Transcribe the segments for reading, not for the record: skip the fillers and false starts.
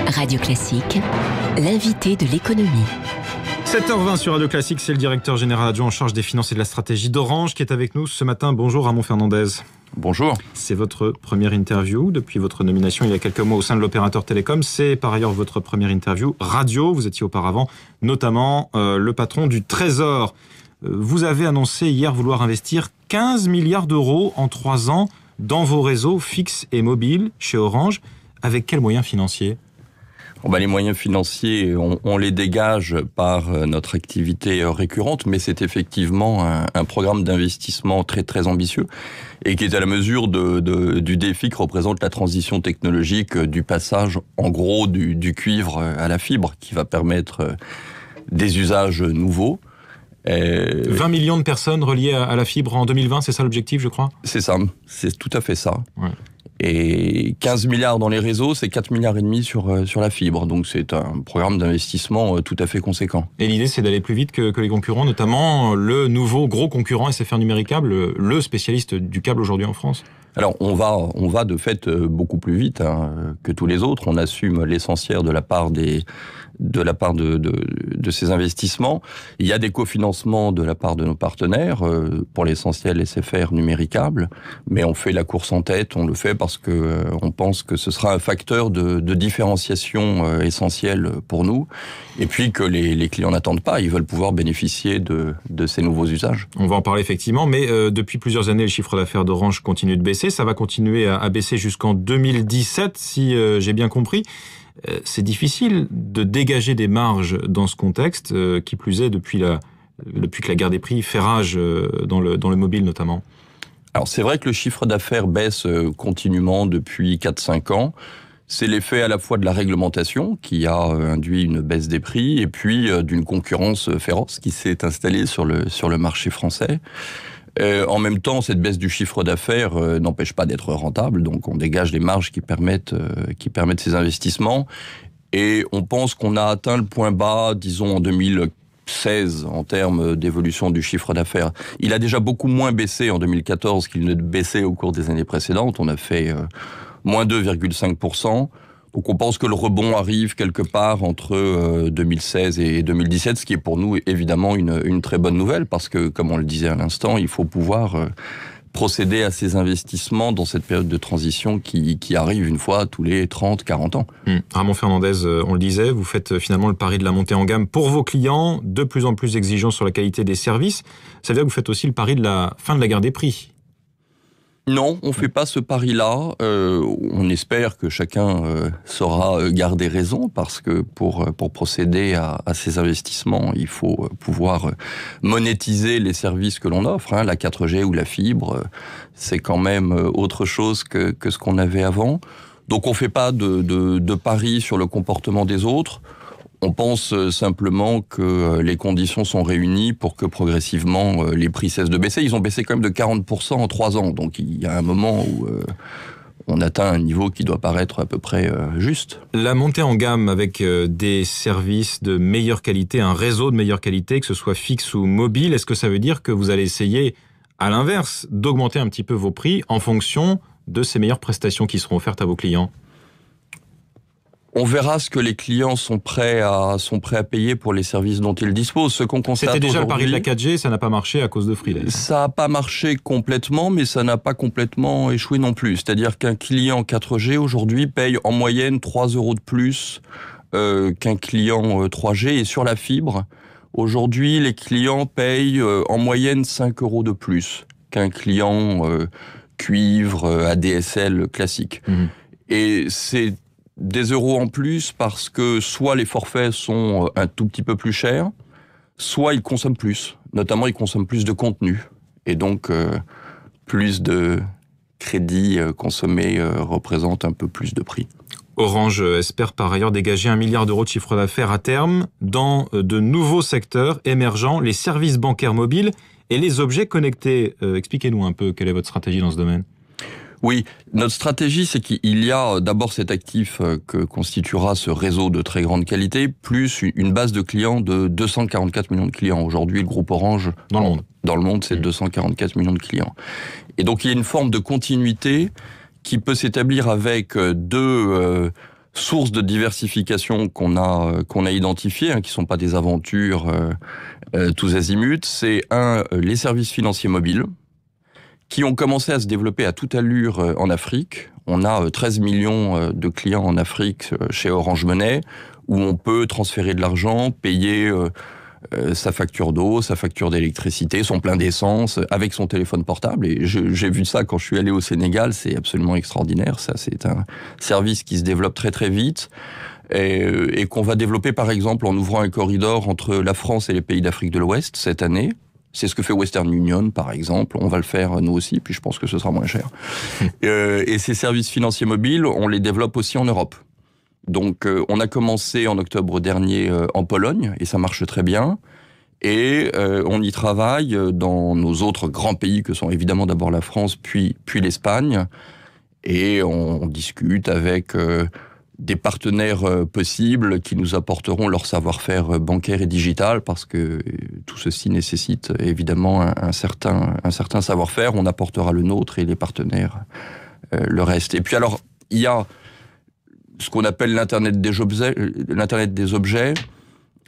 Radio Classique, l'invité de l'économie. 7h20 sur Radio Classique, c'est le directeur général adjoint en charge des finances et de la stratégie d'Orange qui est avec nous ce matin. Bonjour Ramon Fernandez. Bonjour. C'est votre première interview depuis votre nomination il y a quelques mois au sein de l'opérateur télécom. C'est par ailleurs votre première interview radio. Vous étiez auparavant notamment le patron du Trésor. Vous avez annoncé hier vouloir investir 15 milliards d'euros en 3 ans dans vos réseaux fixes et mobiles chez Orange. Avec quels moyens financiers ? Les moyens financiers, on les dégage par notre activité récurrente, mais c'est effectivement un programme d'investissement très très ambitieux et qui est à la mesure du défi que représente la transition technologique du passage, en gros, du cuivre à la fibre, qui va permettre des usages nouveaux. 20 millions de personnes reliées à la fibre en 2020, c'est ça l'objectif, je crois ? C'est ça, c'est tout à fait ça. Ouais. Et 15 milliards dans les réseaux, c'est 4 milliards et demi sur la fibre. Donc c'est un programme d'investissement tout à fait conséquent. Et l'idée, c'est d'aller plus vite que les concurrents, notamment le nouveau gros concurrent SFR Numéricable, le spécialiste du câble aujourd'hui en France. Alors on va de fait beaucoup plus vite que tous les autres. On assume l'essentiel de la part de ces investissements. Il y a des cofinancements de la part de nos partenaires, pour l'essentiel SFR Numéricable, mais on fait la course en tête, on le fait parce que on pense que ce sera un facteur de différenciation essentiel pour nous, et puis que les clients n'attendent pas, ils veulent pouvoir bénéficier de ces nouveaux usages. On va en parler effectivement, mais depuis plusieurs années, le chiffre d'affaires d'Orange continue de baisser, ça va continuer à baisser jusqu'en 2017, si j'ai bien compris. C'est difficile de dégager des marges dans ce contexte, qui plus est depuis que la guerre des prix fait rage dans le mobile notamment. Alors c'est vrai que le chiffre d'affaires baisse continuellement depuis 4-5 ans. C'est l'effet à la fois de la réglementation qui a induit une baisse des prix et puis d'une concurrence féroce qui s'est installée sur le marché français. En même temps, cette baisse du chiffre d'affaires n'empêche pas d'être rentable, donc on dégage les marges qui permettent ces investissements. Et on pense qu'on a atteint le point bas, disons en 2016, en termes d'évolution du chiffre d'affaires. Il a déjà beaucoup moins baissé en 2014 qu'il ne baissait au cours des années précédentes. On a fait moins 2,5%. Donc on pense que le rebond arrive quelque part entre 2016 et 2017, ce qui est pour nous évidemment une très bonne nouvelle, parce que, comme on le disait à l'instant, il faut pouvoir procéder à ces investissements dans cette période de transition qui arrive une fois tous les 30-40 ans. Ramon Fernandez, on le disait, vous faites finalement le pari de la montée en gamme pour vos clients, de plus en plus exigeants sur la qualité des services. Ça veut dire que vous faites aussi le pari de la fin de la guerre des prix. Non, on fait pas ce pari-là. On espère que chacun saura garder raison, parce que pour procéder à ces investissements, il faut pouvoir monétiser les services que l'on offre. La 4G ou la fibre, c'est quand même autre chose que ce qu'on avait avant. Donc on fait pas de pari sur le comportement des autres. On pense simplement que les conditions sont réunies pour que progressivement les prix cessent de baisser. Ils ont baissé quand même de 40% en 3 ans. Donc il y a un moment où on atteint un niveau qui doit paraître à peu près juste. La montée en gamme avec des services de meilleure qualité, un réseau de meilleure qualité, que ce soit fixe ou mobile, est-ce que ça veut dire que vous allez essayer, à l'inverse, d'augmenter un petit peu vos prix en fonction de ces meilleures prestations qui seront offertes à vos clients ? On verra ce que les clients sont prêts à payer pour les services dont ils disposent. Ce qu'on constate C'était déjà le aujourd'hui, pari de la 4G, ça n'a pas marché à cause de Free. Ça n'a pas marché complètement, mais ça n'a pas complètement échoué non plus. C'est-à-dire qu'un client 4G aujourd'hui paye en moyenne 3 € de plus qu'un client 3G. Et sur la fibre, aujourd'hui, les clients payent en moyenne 5 € de plus qu'un client cuivre ADSL classique. Et c'est des euros en plus parce que soit les forfaits sont un tout petit peu plus chers, soit ils consomment plus. Notamment, ils consomment plus de contenu. Et donc, plus de crédits consommés représente un peu plus de prix. Orange espère par ailleurs dégager 1 milliard d'euros de chiffre d'affaires à terme dans de nouveaux secteurs émergents, les services bancaires mobiles et les objets connectés. Expliquez-nous un peu quelle est votre stratégie dans ce domaine. Oui, notre stratégie, c'est qu'il y a d'abord cet actif que constituera ce réseau de très grande qualité, plus une base de clients de 244 millions de clients. Aujourd'hui, le groupe Orange, dans le monde, c'est 244 millions de clients. Et donc, il y a une forme de continuité qui peut s'établir avec deux sources de diversification qu'on a identifiées, qui sont pas des aventures tous azimuts, c'est les services financiers mobiles, qui ont commencé à se développer à toute allure en Afrique. On a 13 millions de clients en Afrique chez Orange Money, où on peut transférer de l'argent, payer sa facture d'eau, sa facture d'électricité, son plein d'essence, avec son téléphone portable. Et j'ai vu ça quand je suis allé au Sénégal, c'est absolument extraordinaire. Ça, c'est un service qui se développe très très vite et qu'on va développer par exemple en ouvrant un corridor entre la France et les pays d'Afrique de l'Ouest cette année. C'est ce que fait Western Union, par exemple. On va le faire, nous aussi, puis je pense que ce sera moins cher. Et ces services financiers mobiles, on les développe aussi en Europe. Donc, on a commencé en octobre dernier en Pologne, et ça marche très bien. Et on y travaille dans nos autres grands pays, que sont évidemment d'abord la France, puis l'Espagne. Et on discute avec des partenaires possibles qui nous apporteront leur savoir-faire bancaire et digital, parce que tout ceci nécessite évidemment un certain savoir-faire. On apportera le nôtre et les partenaires le reste. Et puis alors, il y a ce qu'on appelle l'Internet des objets,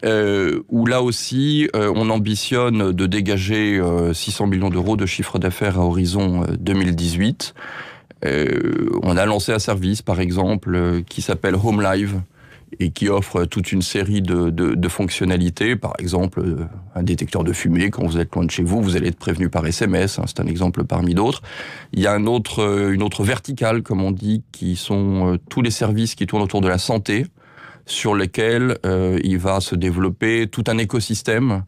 où là aussi, on ambitionne de dégager 600 millions d'euros de chiffre d'affaires à horizon 2018. On a lancé un service, par exemple, qui s'appelle Home Live et qui offre toute une série de fonctionnalités. Par exemple, un détecteur de fumée. Quand vous êtes loin de chez vous, vous allez être prévenu par SMS. C'est un exemple parmi d'autres. Il y a une autre verticale, comme on dit, qui sont tous les services qui tournent autour de la santé, sur lesquels il va se développer tout un écosystème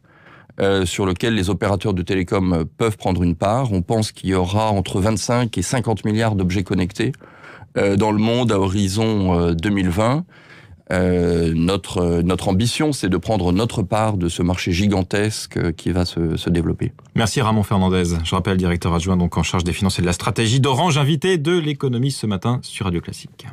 sur lequel les opérateurs de télécom peuvent prendre une part. On pense qu'il y aura entre 25 et 50 milliards d'objets connectés dans le monde à horizon 2020. Notre ambition, c'est de prendre notre part de ce marché gigantesque qui va se développer. Merci Ramon Fernandez. Je rappelle, directeur adjoint donc en charge des finances et de la stratégie d'Orange, invité de l'économie ce matin sur Radio Classique.